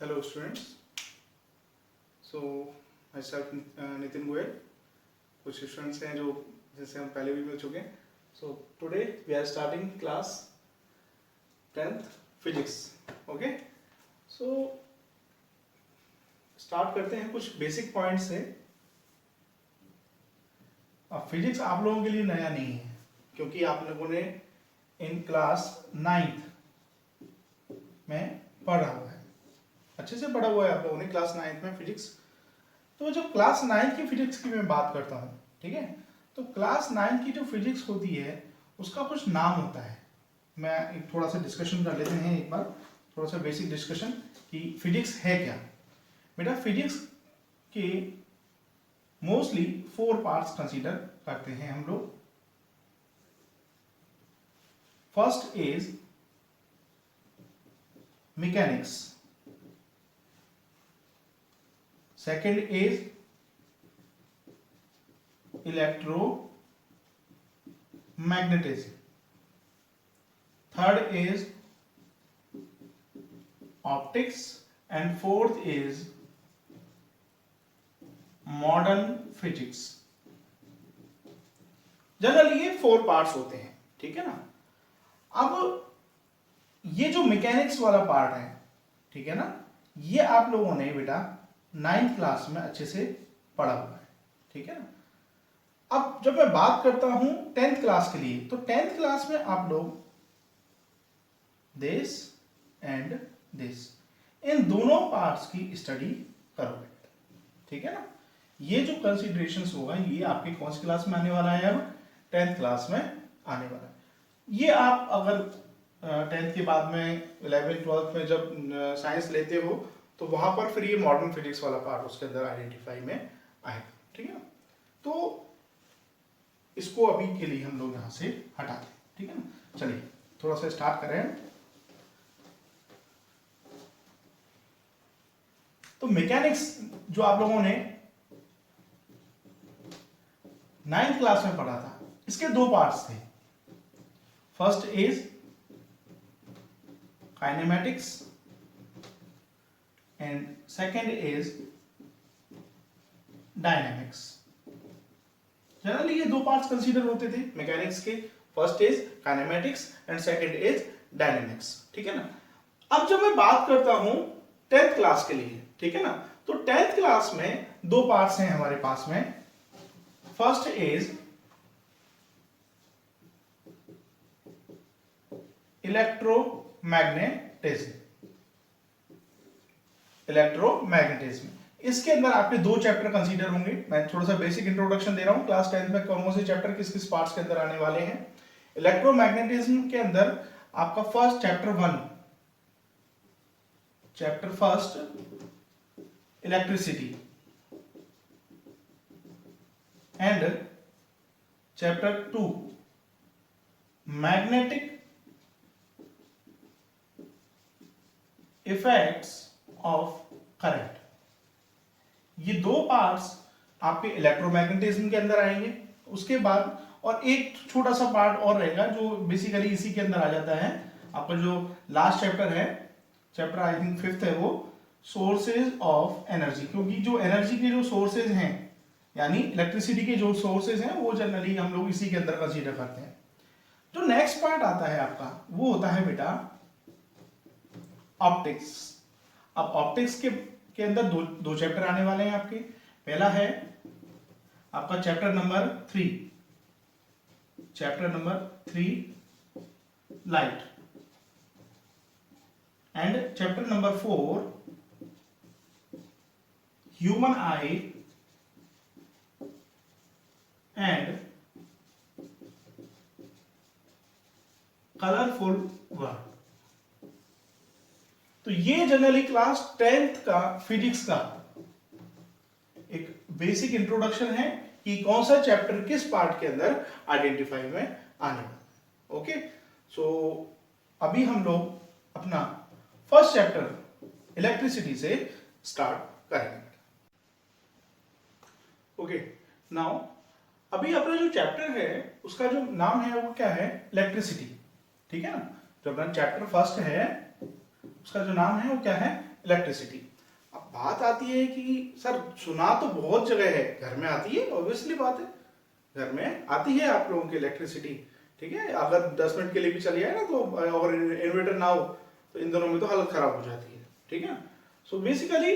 Hello students. So myself Nitin Goyal. कुछ students हैं जो जिनसे हम पहले भी मिल चुके हैं. So today we are starting class 10th physics. Okay. So start करते हैं कुछ बेसिक पॉइंट्स से. अब फिजिक्स आप लोगों के लिए नया नहीं है क्योंकि आप लोगों ने इन क्लास 9th में पढ़ा हुआ है, अच्छे से पढ़ा हुआ है आप लोगों ने क्लास 9th में फिजिक्स. तो जब क्लास 9th की फिजिक्स की मैं बात करता हूँ, ठीक है, तो क्लास 9th की जो फिजिक्स होती है उसका कुछ नाम होता है. मैं एक थोड़ा सा डिस्कशन कर लेते हैं एक बार, थोड़ा सा बेसिक डिस्कशन कि फिजिक्स है क्या. बेटा फिजिक्स के मोस्टली 4 पार्ट्स कंसीडर करते हैं हम लोग. First is mechanics, second is electromagnetism, third is optics, and fourth is modern physics. Generally ये 4 पार्ट्स होते हैं, ठीक है ना. अब ये जो मैकेनिक्स वाला पार्ट है, ठीक है ना, ये आप लोगों ने बेटा 9th क्लास में अच्छे से पढ़ा हुआ है, ठीक है ना. अब जब मैं बात करता हूं 10th क्लास के लिए, तो 10th क्लास में आप लोग दिस एंड दिस इन दोनों पार्ट्स की स्टडी करोगे, ठीक है ना. ये जो कंसिडरेशंस होगा ये आपके कौन सी क्लास में आने वाला है, अब 10th क्लास में आने वाला है. ये आप अगर 10th के बाद में 11th 12th में जब साइंस लेते हो तो वहां पर फिर ये मॉडर्न फिजिक्स वाला पार्ट उसके अंदर आइडेंटिफाई में आएगा, ठीक है ना. तो इसको अभी के लिए हम लोग यहां से हटा दें, ठीक है ना. चलिए थोड़ा सा स्टार्ट करें. तो मैकेनिक्स जो आप लोगों ने 9th क्लास में पढ़ा था, इसके 2 पार्ट्स थे. First is kinematics and second is dynamics. Generally ये 2 पार्ट्स कंसीडर होते थे मैकेनिक्स के. First is kinematics and second is dynamics, ठीक है ना. अब जब मैं बात करता हूं 10th क्लास के लिए, ठीक है ना, तो 10th क्लास में 2 पार्ट्स हैं हमारे पास में. First is electromagnetism. इलेक्ट्रोमैग्नेटिज्म, इसके अंदर आपके 2 चैप्टर कंसीडर होंगे. मैं थोड़ा सा बेसिक इंट्रोडक्शन दे रहा हूं. क्लास 10th में कौन से चैप्टर किस किस पार्ट्स के अंदर आने वाले हैं. इलेक्ट्रोमैग्नेटिज्म के अंदर आपका first chapter first electricity and chapter 2 magnetic effects of current. ये 2 पार्ट्स आपके इलेक्ट्रोमैग्नेटिज्म के अंदर आएंगे. उसके बाद और एक छोटा सा पार्ट और रहेगा जो बेसिकली इसी के अंदर आ जाता है. आपका जो लास्ट चैप्टर है, चैप्टर आई थिंक 5th है, वो सोर्सेज ऑफ एनर्जी. क्योंकि जो एनर्जी के जो सोर्सेज हैं, यानी इलेक्ट्रिसिटी के जो सोर्सेज हैं, वो जनरली हम लोग इसी के अंदर कंसीडर करते हैं. जो नेक्स्ट पार्ट आता है आपका, वो होता है बेटा ऑप्टिक्स. अब ऑप्टिक्स के अंदर दो चैप्टर आने वाले हैं आपके. पहला है आपका chapter number 3 light and chapter number 4 human I and colourful world. तो ये जनरली क्लास 10th का फिजिक्स का एक बेसिक इंट्रोडक्शन है कि कौन सा चैप्टर किस पार्ट के अंदर आइडेंटिफाई में आने वाला. ओके, सो अभी हम लोग अपना फर्स्ट चैप्टर इलेक्ट्रिसिटी से स्टार्ट करेंगे. ओके, नाउ अभी अपना जो चैप्टर है उसका जो नाम है वो क्या है, इलेक्ट्रिसिटी, ठीक है ना. जो अपना चैप्टर फर्स्ट है उसका जो नाम है वो क्या है, इलेक्ट्रिसिटी। अब बात आती है कि सर सुना तो बहुत जगह है, घर में आती है, ऑब्वियसली बात है, घर में आती है आप लोगों की इलेक्ट्रिसिटी, ठीक है। अगर 10 मिनट के लिए भी चली जाए ना तो, और इन्वर्टर ना हो तो इन दोनों में तो हालत खराब हो जाती है, ठीक है। सो बेसिकली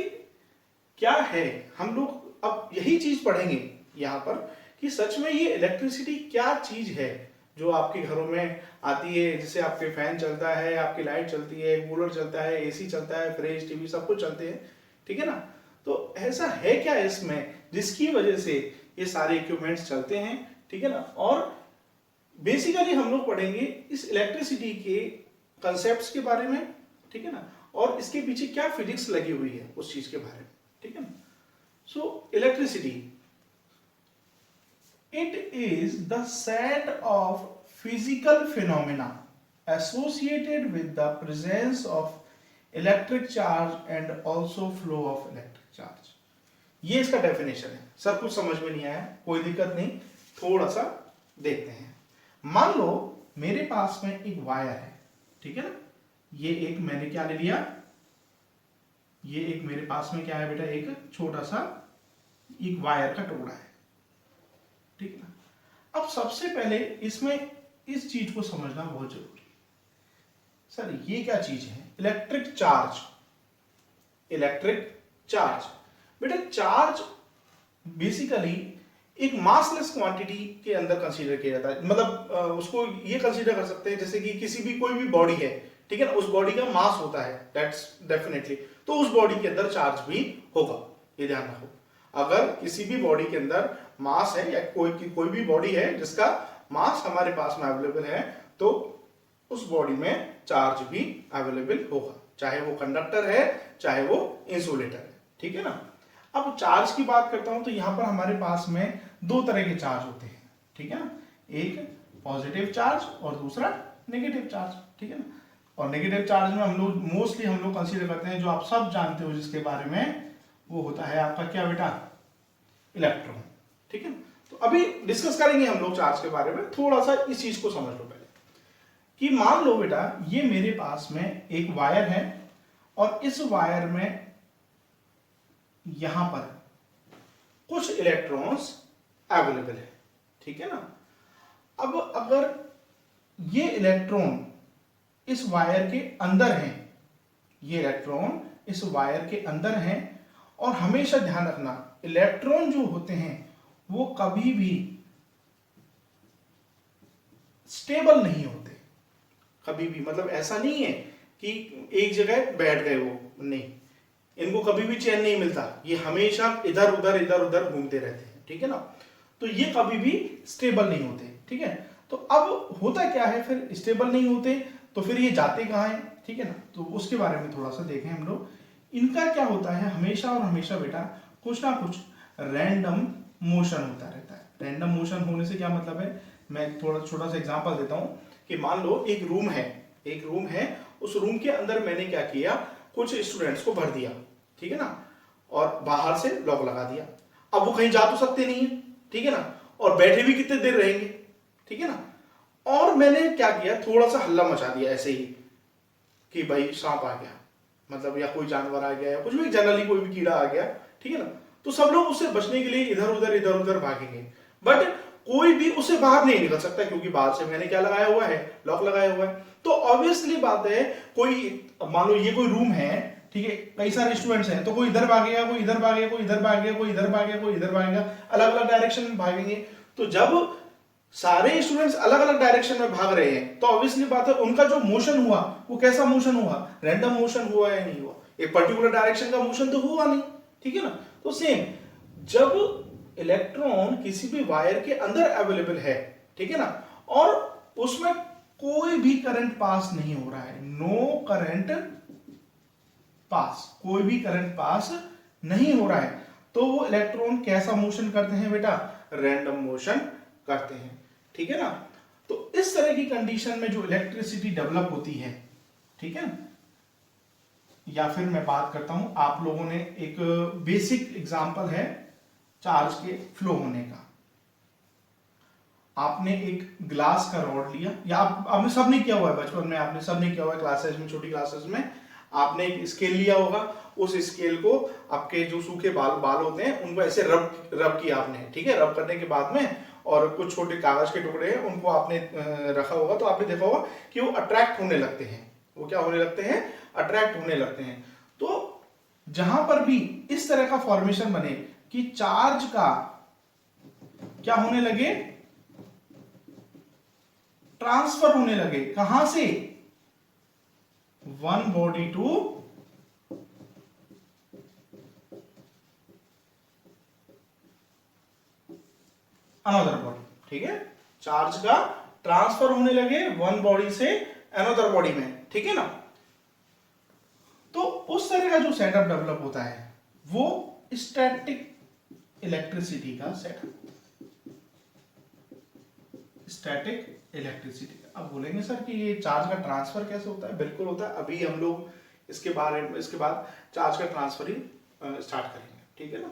क्या है, हम लोग अब यही चीज पढ़ेंगे यहाँ पर कि सच में ये इलेक्ट्रिसिटी क्या चीज है जो आपके घरों में आती है, जिससे आपके फैन चलता है, आपकी लाइट चलती है, कूलर चलता है, एसी चलता है, फ्रिज, टीवी सब कुछ चलते हैं, ठीक है ना। तो ऐसा है क्या इसमें जिसकी वजह से ये सारे इक्विपमेंट्स चलते हैं, ठीक है ना। और बेसिकली हम लोग पढ़ेंगे इस इलेक्ट्रिसिटी के कंसेप्ट्स के बारे में, ठीक है ना, और इसके पीछे क्या फिजिक्स लगी हुई है उस चीज के बारे में, ठीक है ना। So electricity, it is the set of physical phenomena associated with the presence of electric charge and also flow of electric charge. ये इसका डेफिनेशन है। सब कुछ समझ में नहीं आया, कोई दिक्कत नहीं, थोड़ा सा देखते हैं। मान लो मेरे पास में एक वायर है, ठीक है ना, ये एक मैंने क्या ले लिया, ये एक मेरे पास में क्या है बेटा, एक छोटा सा एक वायर का टुकड़ा है, ठीक है ना। अब सबसे पहले इसमें इस चीज को समझना बहुत जरूरी है। सर ये क्या चीज है, इलेक्ट्रिक चार्ज। इलेक्ट्रिक चार्ज बेटा, चार्ज बेसिकली एक मासलेस क्वांटिटी के अंदर कंसीडर किया जाता है। मतलब उसको ये कंसीडर कर सकते हैं जैसे कि किसी भी कोई भी बॉडी है, ठीक है ना, उस बॉडी का मास होता है, दैट्स डेफिनेटली, तो उस बॉडी के अंदर चार्ज भी होगा, ये ध्यान रखो। अगर किसी भी बॉडी के अंदर मास है या कोई भी बॉडी है जिसका मास हमारे पास में अवेलेबल है, तो उस बॉडी में चार्ज भी अवेलेबल होगा, चाहे वो कंडक्टर है चाहे वो इंसुलेटर है, ठीक है ना। अब चार्ज की बात करता हूं तो यहां पर हमारे पास में दो तरह के चार्ज होते हैं, ठीक है ना, एक पॉजिटिव चार्ज और दूसरा नेगेटिव चार्ज, ठीक है ना। और नेगेटिव चार्ज में हम लोग मोस्टली कंसीडर करते हैं, जो आप सब जानते हो जिसके बारे में, वो होता है आपका क्या बेटा, इलेक्ट्रॉन, ठीक है। तो अभी डिस्कस करेंगे हम लोग चार्ज के बारे में, थोड़ा सा इस चीज को समझ लो पहले कि मान लो बेटा ये मेरे पास में एक वायर है और इस वायर में यहां पर कुछ इलेक्ट्रॉन्स अवेलेबल है, ठीक है ना। अब अगर ये इलेक्ट्रॉन इस वायर के अंदर हैं, ये इलेक्ट्रॉन इस वायर के अंदर हैं, और हमेशा ध्यान रखना इलेक्ट्रॉन जो होते हैं वो कभी भी स्टेबल नहीं होते, कभी भी, मतलब ऐसा नहीं है कि एक जगह बैठ गए वो, नहीं, इनको कभी भी चैन नहीं मिलता, ये हमेशा इधर उधर घूमते रहते हैं, ठीक है ना। तो ये कभी भी स्टेबल नहीं होते, ठीक है। तो अब होता क्या है, फिर स्टेबल नहीं होते तो फिर ये जाते कहाँ हैं, ठीक है ना। तो उसके बारे में थोड़ा सा देखें हम लोग। इनका क्या होता है, हमेशा और हमेशा बेटा कुछ ना कुछ रैंडम मोशन होता रहता है। रैंडम मोशन होने से क्या मतलब है, मैं थोड़ा छोटा सा एग्जांपल देता हूं कि मान लो एक रूम है, उस रूम के अंदर मैंने क्या किया, कुछ स्टूडेंट्स को भर दिया, ठीक है ना, और बाहर से लॉक लगा दिया। अब वो कहीं जा तो सकते नहीं है, ठीक है ना, और बैठे भी कितने देर रहेंगे, ठीक है ना। और मैंने क्या किया, थोड़ा सा हल्ला मचा दिया ऐसे ही कि भाई सांप आ गया, मतलब या कोई जानवर आ गया या कुछ भी, जनरली कोई भी कीड़ा आ गया, ठीक है ना। तो सब लोग उससे बचने के लिए इधर उधर भागेंगे, बट कोई भी उससे बाहर नहीं निकल सकता क्योंकि बाहर से मैंने क्या लगाया हुआ है, लॉक लगाया हुआ है। तो ऑब्वियसली बात है, कोई मान लो ये कोई रूम है, ठीक है, कई सारे स्टूडेंट्स हैं, तो कोई इधर भागेगा, कोई इधर भागेगा, कोई इधर भागेगा, कोई इधर भागेगा, कोई इधर भागेगा, अलग अलग डायरेक्शन में भागेंगे। तो जब सारे स्टूडेंट्स अलग अलग डायरेक्शन में भाग रहे हैं तो ऑब्वियसली बात है उनका जो मोशन हुआ वो कैसा मोशन हुआ, रैंडम मोशन हुआ या नहीं हुआ, एक पर्टिकुलर डायरेक्शन का मोशन तो हुआ नहीं, ठीक है ना। तो सेम, जब इलेक्ट्रॉन किसी भी वायर के अंदर अवेलेबल है, ठीक है ना, और उसमें कोई भी करंट पास नहीं हो रहा है, नो करंट पास, कोई भी करंट पास नहीं हो रहा है, तो वो इलेक्ट्रॉन कैसा मोशन करते हैं बेटा, रैंडम मोशन करते हैं, ठीक है ना। तो इस तरह की कंडीशन में जो इलेक्ट्रिसिटी डेवलप होती है, ठीक है, या फिर मैं बात करता हूं, आप लोगों ने एक बेसिक एग्जांपल है चार्ज के फ्लो होने का। आपने एक ग्लास का रॉड लिया, या आपने सब नहीं किया हुआ है बचपन में, आपने सब नहीं किया हुआ है क्लासेस में, छोटी क्लासेस में, आपने एक स्केल लिया होगा, उस स्केल को आपके जो सूखे बाल होते हैं उनको ऐसे रब किया आपने, ठीक है। रब करने के बाद में और कुछ छोटे कागज के टुकड़े हैं उनको आपने रखा होगा, तो आपने देखा होगा कि वो अट्रैक्ट होने लगते हैं। वो क्या होने लगते हैं? अट्रैक्ट होने लगते हैं। तो जहां पर भी इस तरह का फॉर्मेशन बने कि चार्ज का क्या होने लगे? ट्रांसफर होने लगे। कहां से? One body to another body, ठीक है। चार्ज का ट्रांसफर होने लगे वन बॉडी से अनदर बॉडी में, ठीक है ना। तो उस तरह का जो सेटअप डेवलप होता है वो स्टैटिक इलेक्ट्रिसिटी का सेटअप, स्टैटिक इलेक्ट्रिसिटी। अब बोलेंगे सर कि ये चार्ज का ट्रांसफर कैसे होता है? बिल्कुल होता है। अभी हम लोग इसके बाद चार्ज का ट्रांसफर ही स्टार्ट करेंगे, ठीक है ना।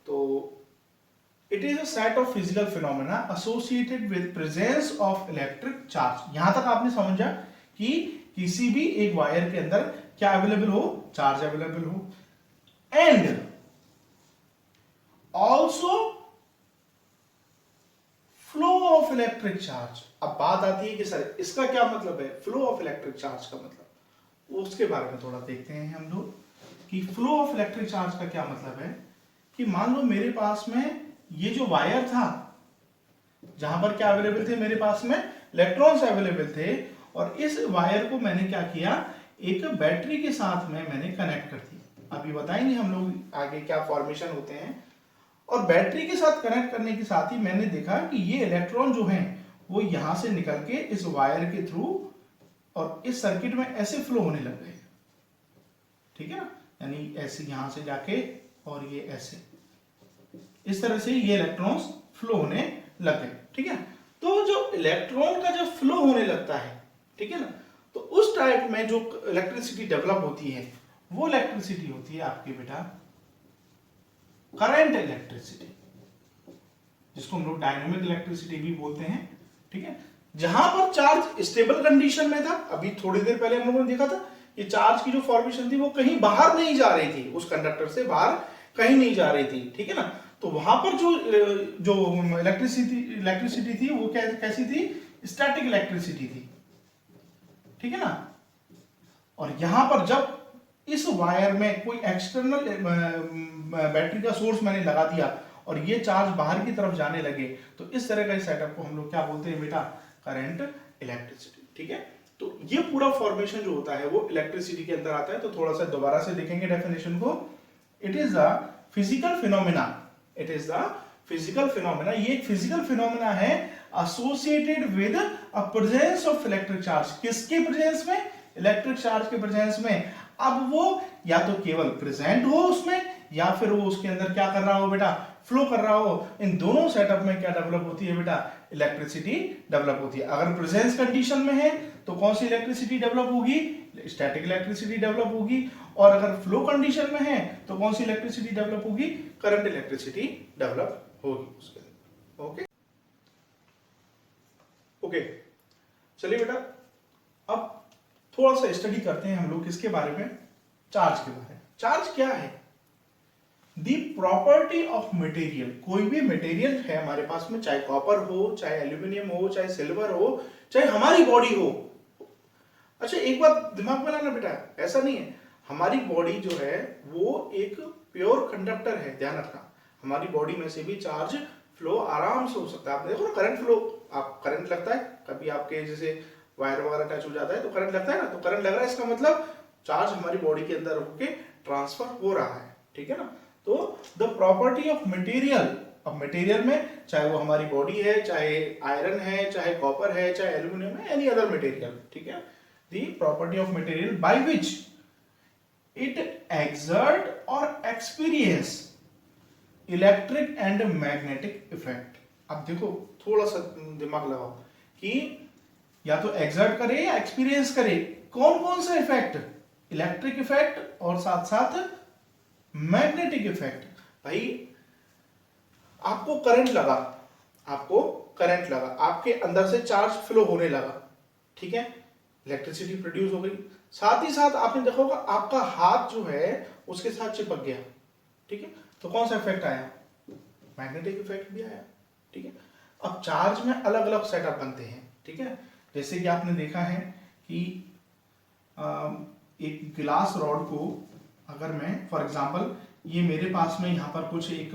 तो it is a set of physical phenomena associated with presence of electric charge. यहां तक आपने समझा कि किसी भी एक वायर के अंदर क्या अवेलेबल हो? चार्ज अवेलेबल हो, and also flow of electric charge. अब बात आती है कि सर इसका क्या मतलब है? फ्लो ऑफ इलेक्ट्रिक चार्ज का मतलब, उसके बारे में थोड़ा देखते हैं हम लोग कि फ्लो ऑफ इलेक्ट्रिक चार्ज का क्या मतलब है। कि मान लो मेरे पास में ये जो वायर था, जहां पर क्या अवेलेबल थे? मेरे पास में इलेक्ट्रॉन्स अवेलेबल थे, और इस वायर को मैंने क्या किया? एक बैटरी के साथ में मैंने कनेक्ट कर दिया। अभी बताएंगे हम लोग आगे क्या फॉर्मेशन होते हैं। और बैटरी के साथ कनेक्ट करने के साथ ही मैंने देखा कि ये इलेक्ट्रॉन जो हैं वो यहां से निकल के इस वायर के थ्रू और इस सर्किट में ऐसे फ्लो होने लग गए, ठीक है ना। यानी ऐसे यहां से जाके और ये ऐसे, इस तरह से ये इलेक्ट्रॉन्स फ्लो होने लग गए, ठीक है। तो जो इलेक्ट्रॉन का जब फ्लो होने लगता है, ठीक है ना, तो उस टाइप में जो इलेक्ट्रिसिटी डेवलप होती है वो इलेक्ट्रिसिटी होती है आपके बेटा करंट इलेक्ट्रिसिटी, जिसको हम लोग डायनेमिक इलेक्ट्रिसिटी भी बोलते हैं, ठीक है। जहां पर चार्ज स्टेबल कंडीशन में था, अभी थोड़ी देर पहले हम लोगों ने देखा था, ये चार्ज की जो फॉर्मेशन थी वो कहीं बाहर नहीं जा रही थी, उस कंडक्टर से बाहर कहीं नहीं जा रही थी, ठीक है ना। तो वहां पर जो इलेक्ट्रिसिटी थी वो कैसी थी? स्टैटिक इलेक्ट्रिसिटी थी, ठीक है ना। और यहां पर जब इस वायर में कोई एक्सटर्नल बैटरी का सोर्स मैंने लगा दिया और ये चार्ज बाहर की तरफ जाने लगे, तो इस तरह का सेटअप को हम लोग क्या बोलते हैं बेटा? करंट इलेक्ट्रिसिटी, ठीक है। तो ये पूरा फॉर्मेशन जो होता है वो इलेक्ट्रिसिटी के अंदर आता है। तो थोड़ा सा दोबारा से देखेंगे डेफिनेशन को। It is the physical phenomena, it is the physical phenomena, ये एक फिजिकल फिनोमेना है associated with a presence of electric charge. किसके प्रेजेंस में? इलेक्ट्रिक चार्ज के प्रेजेंस में। अब वो या तो केवल प्रेजेंट हो उसमें, या फिर वो उसके अंदर क्या कर रहा हो बेटा? फ्लो कर रहा हो। इन दोनों सेटअप में क्या डेवलप होती है बेटा? इलेक्ट्रिसिटी डेवलप होती है। अगर प्रेजेंस कंडीशन में है तो कौन सी इलेक्ट्रिसिटी डेवलप होगी? स्टैटिक इलेक्ट्रिसिटी डेवलप होगी। और अगर फ्लो कंडीशन में है तो कौन सी इलेक्ट्रिसिटी डेवलप होगी? करंट इलेक्ट्रिसिटी डेवलप होगी उसके अंदर। ओके ओके, चलिए बेटा अब थोड़ा सा स्टडी करते हैं हम लोग किसके बारे में? चार्ज के बारे में। चार्ज क्या है? दी प्रॉपर्टी ऑफ मटेरियल। कोई भी मटेरियल है हमारे पास में, चाहे कॉपर हो, चाहे एल्यूमिनियम हो, चाहे सिल्वर हो, चाहे हमारी बॉडी हो। अच्छा एक बात दिमाग में लाना बेटा, ऐसा नहीं है हमारी बॉडी जो है वो एक प्योर कंडक्टर है, ध्यान रखना। हमारी बॉडी में से भी चार्ज फ्लो आराम से हो सकता है। आप देखो ना करंट फ्लो, आप करंट लगता है कभी आपके जैसे वायर वगैरह टच हो जाता है तो करंट लगता है ना, तो करंट लग रहा है, इसका मतलब चार्ज हमारी बॉडी के अंदर होके ट्रांसफर हो रहा है, ठीक है ना। तो द प्रॉपर्टी ऑफ मटेरियल, अब मटेरियल में चाहे वो हमारी बॉडी है, चाहे आयरन है, चाहे कॉपर है, चाहे एल्यूमिनियम है, एनी अदर मटेरियल, ठीक है। The property of material by which it exert और experience electric and magnetic effect. अब देखो थोड़ा सा दिमाग लगाओ कि या तो एक्सर्ट करे या एक्सपीरियंस करे। कौन कौन सा इफेक्ट? इलेक्ट्रिक इफेक्ट और साथ साथ मैग्नेटिक इफेक्ट। भाई आपको करंट लगा, आपको करंट लगा, आपके अंदर से चार्ज फ्लो होने लगा, ठीक है। इलेक्ट्रिसिटी प्रोड्यूस हो गई। साथ ही साथ आपने देखा होगा आपका हाथ जो है उसके साथ चिपक गया, ठीक है, तो कौन सा इफेक्ट आया, मैग्नेटिक इफेक्ट भी आया, ठीक है। अब चार्ज में अलग अलग सेटअप बनते हैं, ठीक है, जैसे कि आपने देखा है कि एक ग्लास रॉड को अगर मैं फॉर एग्जांपल ये मेरे पास में यहाँ पर कुछ एक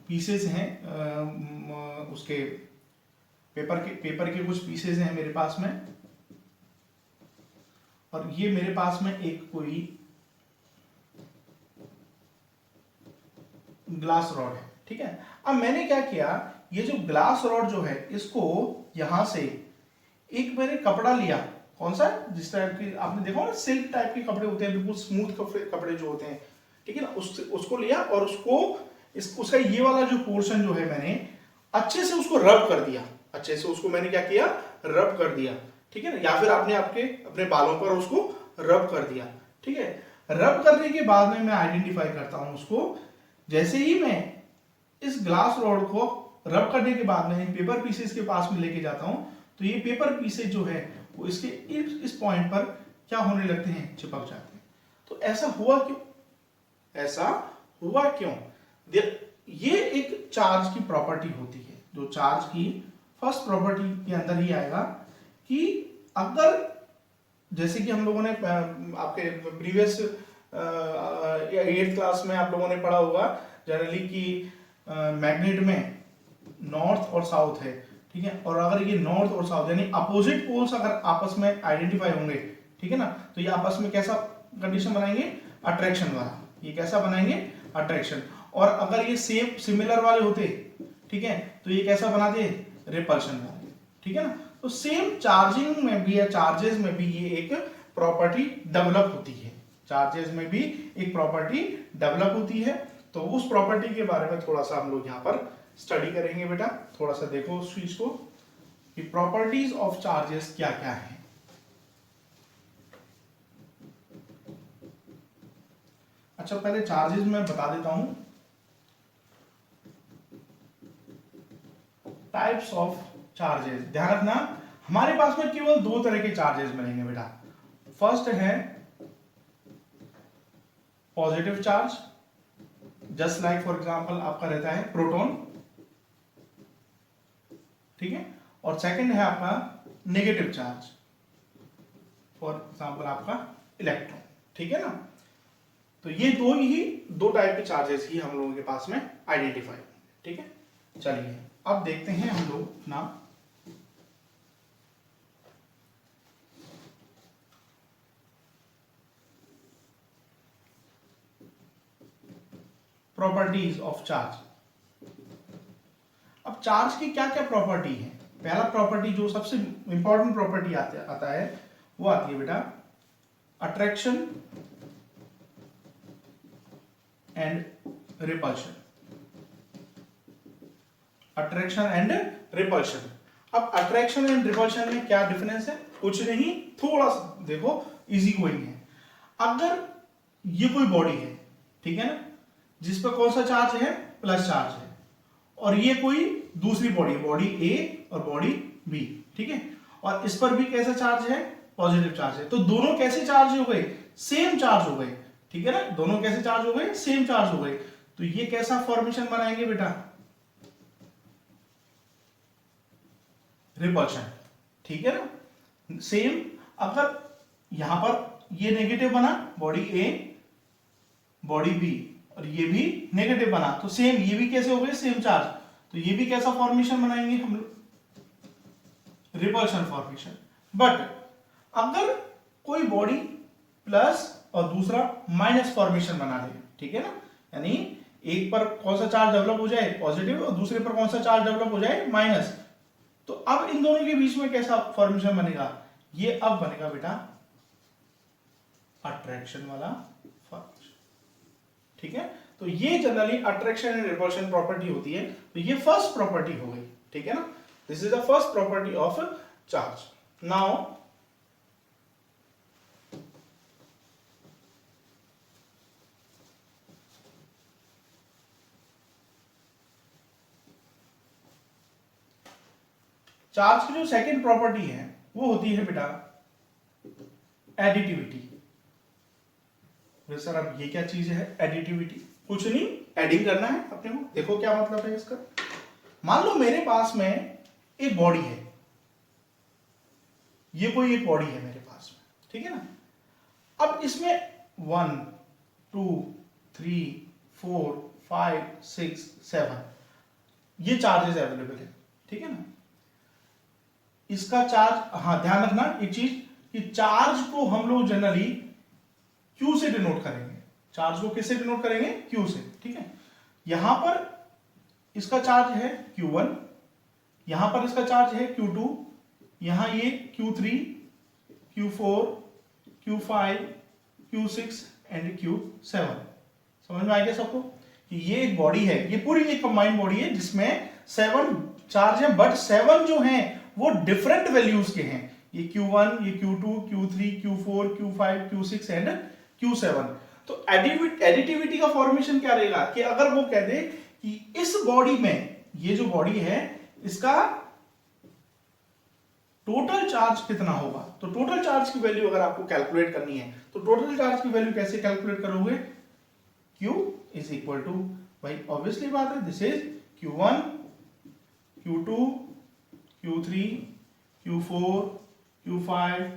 पीसेस हैं उसके पेपर के कुछ पीसेस हैं मेरे पास में, और ये मेरे पास में एक कोई ग्लास रॉड है, ठीक है। अब मैंने क्या किया, ये जो ग्लास रॉड जो है इसको यहां से एक मैंने कपड़ा लिया, कौन सा, जिस टाइप की आपने देखा ना सिल्क टाइप के कपड़े होते हैं, बिल्कुल स्मूथ कपड़े जो होते हैं, ठीक है ना, उसको लिया और उसका ये वाला जो पोर्शन जो है मैंने अच्छे से उसको रब कर दिया, अच्छे से उसको मैंने क्या किया, रब कर दिया, ठीक है ना, या फिर आपने अपने बालों पर उसको रब कर दिया, ठीक है। रब करने के बाद में मैं आइडेंटिफाई करता हूं उसको, जैसे ही मैं इस ग्लास रॉड को रब करने के बाद में पेपर पीसेस के पास में लेके जाता हूं, तो ये पेपर पीसेस जो है वो इसके इस पॉइंट पर क्या होने लगते हैं, चिपक जाते हैं। तो ऐसा हुआ क्यों, ऐसा हुआ क्यों, ये एक चार्ज की प्रॉपर्टी होती है, जो चार्ज की फर्स्ट प्रॉपर्टी के अंदर ही आएगा कि अगर जैसे कि हम लोगों ने आपके प्रीवियस 8th क्लास में आप लोगों ने पढ़ा होगा जनरली कि मैग्नेट में नॉर्थ और साउथ है, ठीक है, और अगर ये नॉर्थ और साउथ यानी अपोजिट पोल्स अगर आपस में आइडेंटिफाई होंगे, ठीक है ना, तो ये आपस में कैसा कंडीशन बनाएंगे, अट्रैक्शन वाला, ये कैसा बनाएंगे, अट्रैक्शन। और अगर ये सेम सिमिलर वाले होते, ठीक है, तो ये कैसा बनाते, रिपल्शन वाले, ठीक है ना। तो सेम चार्जिंग में भी या चार्जेस में भी ये एक प्रॉपर्टी डेवलप होती है, चार्जेस में भी एक प्रॉपर्टी डेवलप होती है। तो उस प्रॉपर्टी के बारे में थोड़ा सा हम लोग यहाँ पर स्टडी करेंगे बेटा, थोड़ा सा देखो उस चीज को कि प्रॉपर्टीज ऑफ चार्जेस क्या क्या है। अच्छा पहले चार्जेस मैं बता देता हूं, टाइप्स ऑफ चार्जेस, ध्यान रखना हमारे पास में केवल दो तरह के चार्जेस मिलेंगे बेटा। फर्स्ट है positive charge, just like for example आपका रहता है प्रोटॉन, ठीक है, और सेकंड है आपका नेगेटिव चार्ज, फॉर एग्जांपल आपका इलेक्ट्रॉन, ठीक है ना। तो ये दो टाइप के चार्जेस ही हम लोगों के पास में आइडेंटिफाई, ठीक है। चलिए अब देखते हैं हम लोग अपना प्रॉपर्टीज ऑफ चार्ज। अब चार्ज की क्या क्या प्रॉपर्टी है, पहला प्रॉपर्टी जो सबसे इंपॉर्टेंट प्रॉपर्टी आता है वो आती है बेटा attraction and repulsion, attraction and repulsion. अब अट्रैक्शन एंड रिपल्शन में क्या डिफरेंस है, कुछ नहीं, थोड़ा सा देखो इजी गोइंग है। अगर ये कोई बॉडी है, ठीक है ना, जिस पर कौन सा चार्ज है, प्लस चार्ज है, और ये कोई दूसरी बॉडी, बॉडी ए और बॉडी बी, ठीक है, और इस पर भी कैसा चार्ज है, पॉजिटिव चार्ज है, तो दोनों कैसे चार्ज हो गए, सेम चार्ज हो गए, ठीक है ना, दोनों कैसे चार्ज हो गए, सेम चार्ज हो गए। तो ये कैसा फॉर्मेशन बनाएंगे बेटा, रिपल्शन, ठीक है ना। सेम अगर यहां पर ये नेगेटिव बना, बॉडी ए बॉडी बी, और ये भी नेगेटिव बना, तो सेम ये भी कैसे हो गए, सेम चार्ज, तो ये भी कैसा फॉर्मेशन बनाएंगे हम लोग, रिपल्शन फॉर्मेशन। बट अगर कोई बॉडी प्लस और दूसरा माइनस फॉर्मेशन बना दे, ठीक है ना, यानी एक पर कौन सा चार्ज डेवलप हो जाए, पॉजिटिव, और दूसरे पर कौन सा चार्ज डेवलप हो जाए, माइनस, तो अब इन दोनों के बीच में कैसा फॉर्मेशन बनेगा, ये अब बनेगा बेटा अट्रैक्शन वाला फॉर्मेशन, ठीक है। तो ये generally attraction and repulsion property होती है, तो ये फर्स्ट प्रॉपर्टी हो गई, ठीक है ना, this is the first property of charge. Now charge की जो सेकंड प्रॉपर्टी है वो होती है बेटा एडिटिविटी। सर अब ये क्या चीज है एडिटिविटी? कुछ नहीं, एडिंग करना है अपने को। देखो क्या मतलब है इसका। मान लो मेरे पास में एक बॉडी है, ये कोई एक बॉडी है मेरे पास में, ठीक है ना। अब इसमें 1 2 3 4 5 6 7 ये चार्जेस अवेलेबल है, ठीक है ना। इसका चार्ज, हाँ ध्यान रखना एक चीज कि चार्ज को हम लोग जनरली Q से डिनोट करेंगे। चार्ज को किससे डिनोट करेंगे? Q से, ठीक है। यहां पर इसका चार्ज है Q1, यहां पर इसका चार्ज है Q2, यहां ये Q3 Q4 Q5 Q6 and Q7। समझ में आ गया सबको कि ये एक बॉडी है, ये पूरी एक कंबाइंड बॉडी है जिसमें 7 चार्ज है, बट 7 जो हैं वो डिफरेंट वैल्यूज के हैं। ये Q1, ये Q2, Q3, Q4, Q5, Q6 and Q7। तो एडिटिविटी का फॉर्मेशन क्या रहेगा कि अगर वो कह दे कि इस बॉडी में, ये जो बॉडी है इसका टोटल चार्ज कितना होगा, तो टोटल चार्ज की वैल्यू अगर आपको कैलकुलेट करनी है तो टोटल चार्ज की वैल्यू कैसे कैलकुलेट करोगे? Q इज इक्वल टू, भाई ऑब्वियसली बात है, this is Q1 Q2 Q3 Q4 Q5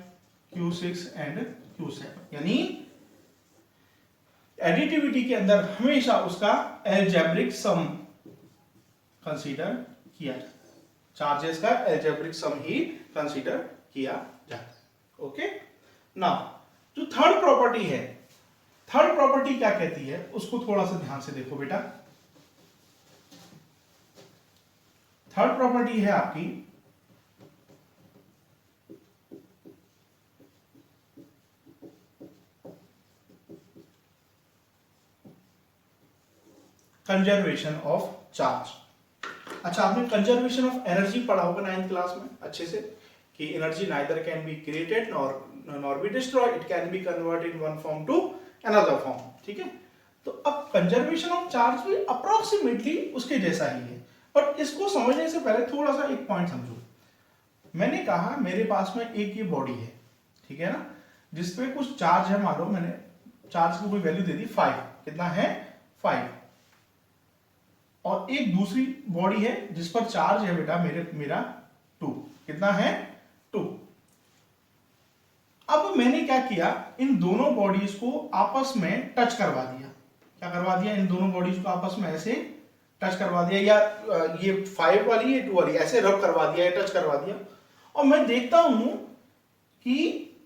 Q6 and Q7। यानी एडिटिविटी के अंदर हमेशा उसका एल्जेब्रिक सम कंसीडर किया जाता है, चार्जेस का एल्जेब्रिक सम ही कंसीडर किया जाता है। ओके, नाउ जो थर्ड प्रॉपर्टी है, थर्ड प्रॉपर्टी क्या कहती है उसको थोड़ा सा ध्यान से देखो बेटा। थर्ड प्रॉपर्टी है आपकी कंजर्वेशन ऑफ चार्ज। अच्छा, आपने कंजर्वेशन ऑफ एनर्जी पढ़ा होगा 9th क्लास में अच्छे से कि energy neither can be created nor be destroyed, it can be converted in one form to another form, ठीक है। तो अब कंजर्वेशन ऑफ चार्ज भी अप्रोक्सीमेटली उसके जैसा ही है, बट इसको समझने से पहले थोड़ा सा एक पॉइंट समझो। मैंने कहा मेरे पास में एक ये बॉडी है, ठीक है ना, जिसपे कुछ चार्ज है, मान लो मैंने चार्ज की कोई वैल्यू दे दी 5, कितना है 5, और एक दूसरी बॉडी है जिस पर चार्ज है बेटा मेरा 2, कितना है 2। अब मैंने क्या किया, इन दोनों बॉडीज को आपस में टच करवा दिया। क्या करवा दिया? इन दोनों बॉडीज को आपस में ऐसे टच करवा दिया, या ये 5 वाली ये 2 वाली ऐसे रब करवा दिया, टच करवा दिया। और मैं देखता हूं कि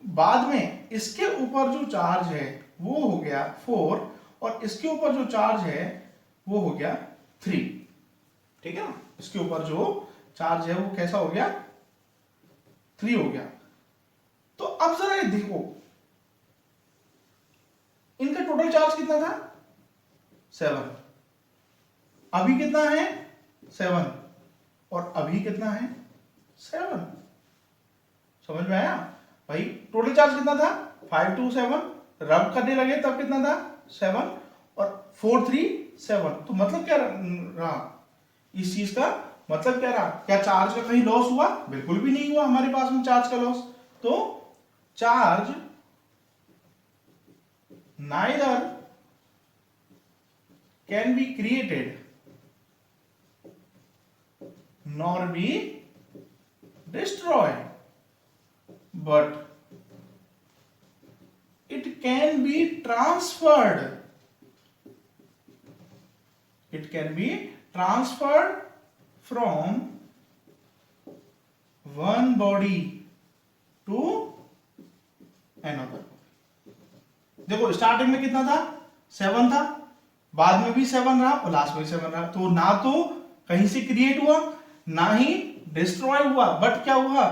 बाद में इसके ऊपर जो चार्ज है वो हो गया 4, और इसके ऊपर जो चार्ज है वो हो गया 3, ठीक है ना। इसके ऊपर जो चार्ज है वो कैसा हो गया? 3 हो गया। तो अब जरा ये देखो, इनका टोटल चार्ज कितना था? 7। अभी कितना है? 7। और अभी कितना है? 7। समझ में आया भाई? टोटल चार्ज कितना था? 5 2 7, रब करने लगे तब कितना था? 7, और 4 3 7। तो मतलब क्या रहा इस चीज का? मतलब क्या रहा? क्या चार्ज का कहीं लॉस हुआ? बिल्कुल भी नहीं हुआ हमारे पास में चार्ज का लॉस। तो charge neither can be created nor be destroyed, but it can be transferred. It can be transferred from one body to another. देखो स्टार्टिंग में कितना था? 7 था, बाद में भी 7 रहा और लास्ट में भी 7 रहा। तो ना तो कहीं से क्रिएट हुआ ना ही डिस्ट्रॉय हुआ, बट क्या हुआ?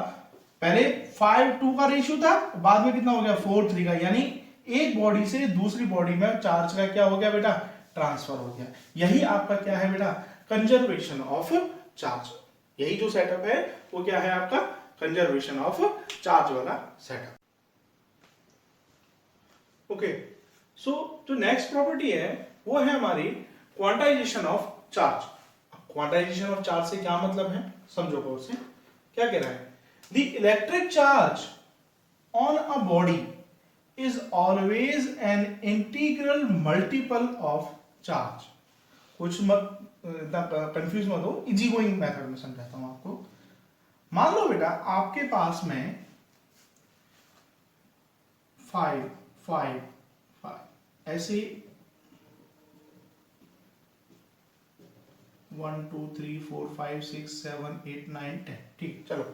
पहले 5:2 का रेशियो था, बाद में कितना हो गया? 4:3 का। यानी एक बॉडी से दूसरी बॉडी में चार्ज का क्या हो गया बेटा? ट्रांसफर हो गया। यही आपका क्या है बेटा? Conservation of charge. यही जो सेटअप है वो क्या है आपका? कंजर्वेशन ऑफ चार्ज वाला सेटअप। ओके, सो जो नेक्स्ट प्रॉपर्टी है वो है हमारी quantization of charge. Quantization of charge से क्या मतलब है समझो। गौर से क्या कह रहा है the electric charge on a body is always an integral multiple of charge. कुछ मत कंफ्यूज मत हो, इजी गोइंग मेथड में समझाता हूं आपको। मान लो बेटा आपके पास में 5 5 5 ऐसे 1 2 3 4 5 6 7 8 9 10, ठीक, चलो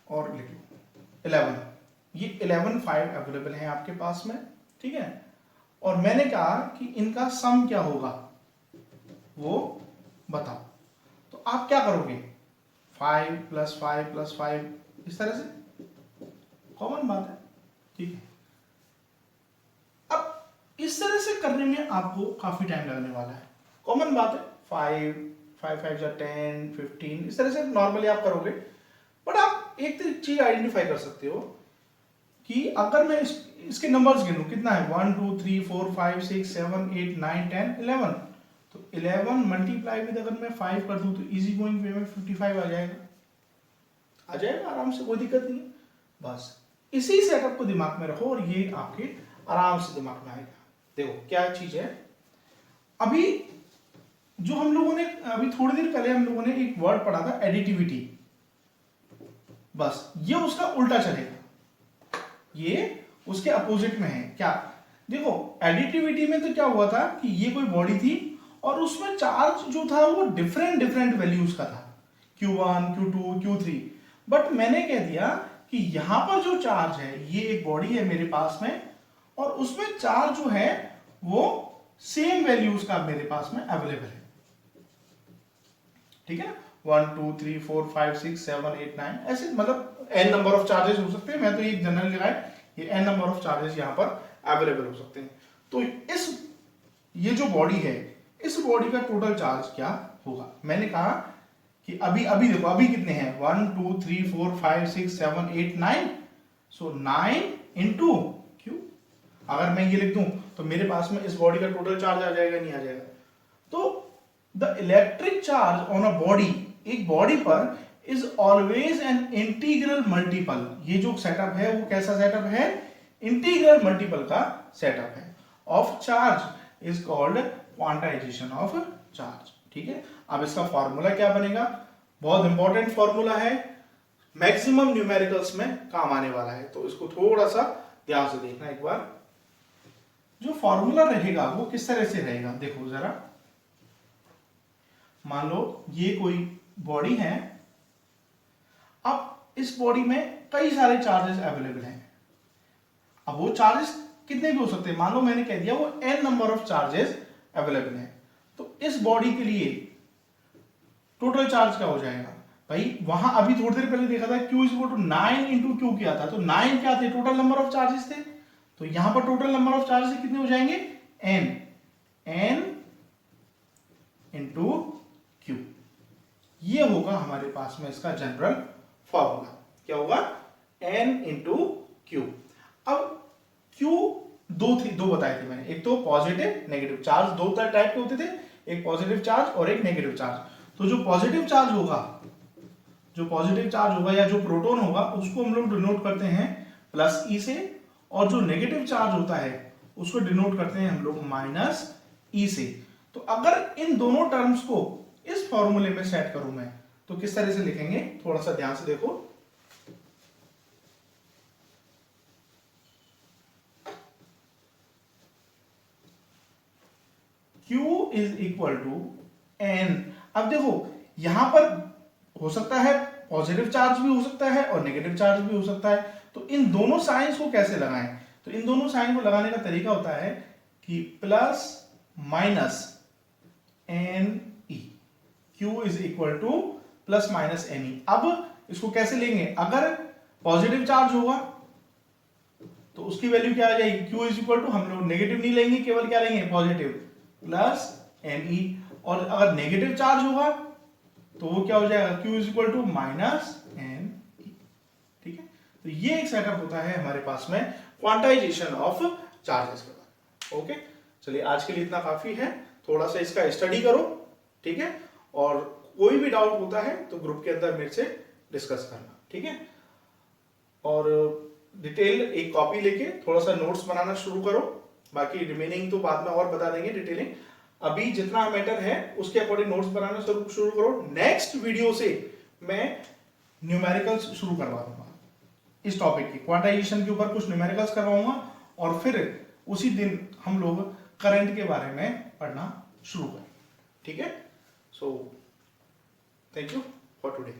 और लिख लो 11। ये 11 5 अवेलेबल है आपके पास में, ठीक है। और मैंने कहा कि इनका सम क्या होगा वो बताओ। तो आप क्या करोगे, 5 + 5 + 5 इस तरह से, कॉमन बात है, ठीक है। अब इस तरह से करने में आपको काफी टाइम लगने वाला है, कॉमन बात है। 5 5 5 = 10 15 इस तरह से नॉर्मली आप करोगे। बट आप एक चीज आइडेंटिफाई कर सकते हो कि अगर मैं इसके नंबर्स गिनूं, कितना है 1 2 3 4 5 6 7 8 9 10 11, तो 11 मल्टीप्लाई विद अगर मैं 5 कर दूं तो इजी गोइंग वे में 55 आ जाएगा आराम से, कोई दिक्कत नहीं है। बस इसी सेटअप को दिमाग में रखो और ये आपके आराम से दिमाग में आएगा। देखो क्या चीज है, अभी जो हम लोगों ने अभी थोड़ी देर पहले हम लोगों ने एक वर्ड पढ़ा था एडिटिविटी, बस ये उसका उल्टा चलेगा, ये उसके अपोजिट में है। क्या, देखो एडिटिविटी में तो क्या हुआ था कि ये कोई बॉडी थी और उसमें चार्ज जो था वो डिफरेंट वैल्यूज का था, Q1 Q2 Q3। बट मैंने कह दिया कि यहां पर जो चार्ज है, ये एक बॉडी है मेरे पास में और उसमें चार्ज जो है वो सेम वैल्यूज का मेरे पास में अवेलेबल है, ठीक है ना। 1 2 3 4 5 6 7 8 9 ऐसे, मतलब n नंबर ऑफ चार्जेस हो सकते हैं। मैं तो ये जनरल लगाया, ये n नंबर ऑफ चार्जेस यहां पर अवेलेबल हो सकते हैं। तो ये जो बॉडी है, इस बॉडी का टोटल चार्ज क्या होगा। मैंने कहा कि अभी देखो, अभी कितने हैं 1 2 3 4 5 6 7 8 9, सो 9 इंटू क्यू। अगर मैं ये लिख दूं तो मेरे पास में इस बॉडी का टोटल चार्ज आ जाएगा, नहीं आ जाएगा। तो the electric charge on a body, एक बॉडी पर, is always an integral multiple. ये जो सेटअप है वो कैसा सेटअप है, इंटीग्रल मल्टीपल का सेटअप है of charge, is called quantization of charge, ठीक है। अब इसका फॉर्मूला क्या बनेगा, बहुत इंपॉर्टेंट फॉर्मूला है, मैक्सिमम न्यूमेरिकल्स में काम आने वाला है, तो इसको थोड़ा सा ध्यान से देखना एक बार। जो फॉर्मूला रहेगा वो किस तरह से रहेगा, देखो जरा। मान लो ये कोई बॉडी है, अब इस बॉडी में कई सारे चार्जेस अवेलेबल हैं। अब वो चार्जेस कितने भी हो सकते हैं, मान लो मैंने कह दिया वो n number of charges available हैं। तो इस बॉडी के लिए टोटल चार्ज क्या हो जाएगा भाई, वहां अभी थोड़ी देर पहले देखा था Q = 9 इंटू क्यू किया था, तो 9 क्या थे, टोटल नंबर ऑफ चार्जेस थे। तो यहां पर टोटल नंबर ऑफ चार्जेस कितने हो जाएंगे, n इंटू क्यू। ये होगा हमारे पास में इसका जनरल फॉर्मूला, क्या होगा, n इंटू क्यू। अब Q दो बताए थे मैंने, एक तो पॉजिटिव नेगेटिव चार्ज, दो टाइप के होते थे, एक पॉजिटिव चार्ज और एक नेगेटिव चार्ज। तो जो पॉजिटिव चार्ज होगा या जो प्रोटॉन होगा उसको हम लोग डिनोट करते हैं +e से, और जो नेगेटिव चार्ज होता है उसको डिनोट करते हैं हम लोग -e से। तो अगर इन दोनों टर्म्स को इस फॉर्मूले में सेट करूं मैं, तो किस तरह से लिखेंगे, थोड़ा सा ध्यान से देखो। Q = n। अब देखो यहां पर हो सकता है पॉजिटिव चार्ज भी हो सकता है और नेगेटिव चार्ज भी हो सकता है, तो इन दोनों साइंस को कैसे लगाएं, तो इन दोनों साइन को लगाने का तरीका होता है कि plus minus NE, Q = plus minus NE। अब इसको कैसे लेंगे, अगर पॉजिटिव चार्ज होगा तो उसकी वैल्यू क्या आ जाएगी, Q = हम लोग नेगेटिव नहीं लेंगे, केवल क्या लेंगे, पॉजिटिव प्लस NE। और अगर नेगेटिव चार्ज होगा तो वो क्या हो जाएगा, Q = -NE, ठीक है। तो ये एक सेटअप होता है हमारे पास में क्वांटाइजेशन ऑफ चार्जेस के बारे में। ओके, चलिए आज के लिए इतना काफी है, थोड़ा सा इसका स्टडी करो, ठीक है। और कोई भी डाउट होता है तो ग्रुप के अंदर मेरे से डिस्कस करना, ठीक है। और डिटेल एक कॉपी लेके थोड़ा सा नोट्स बनाना शुरू करो, बाकी रिमेनिंग तो बाद में और बता देंगे डिटेलिंग। अभी जितना मैटर है उसके अकॉर्डिंग नोट्स बनाना शुरू करो। नेक्स्ट वीडियो से मैं न्यूमेरिकल्स शुरू करवा दूंगा इस टॉपिक की, क्वांटाइजेशन के ऊपर कुछ न्यूमेरिकल्स करवाऊंगा और फिर उसी दिन हम लोग करंट के बारे में पढ़ना शुरू करेंगे, ठीक है। So thank you for today.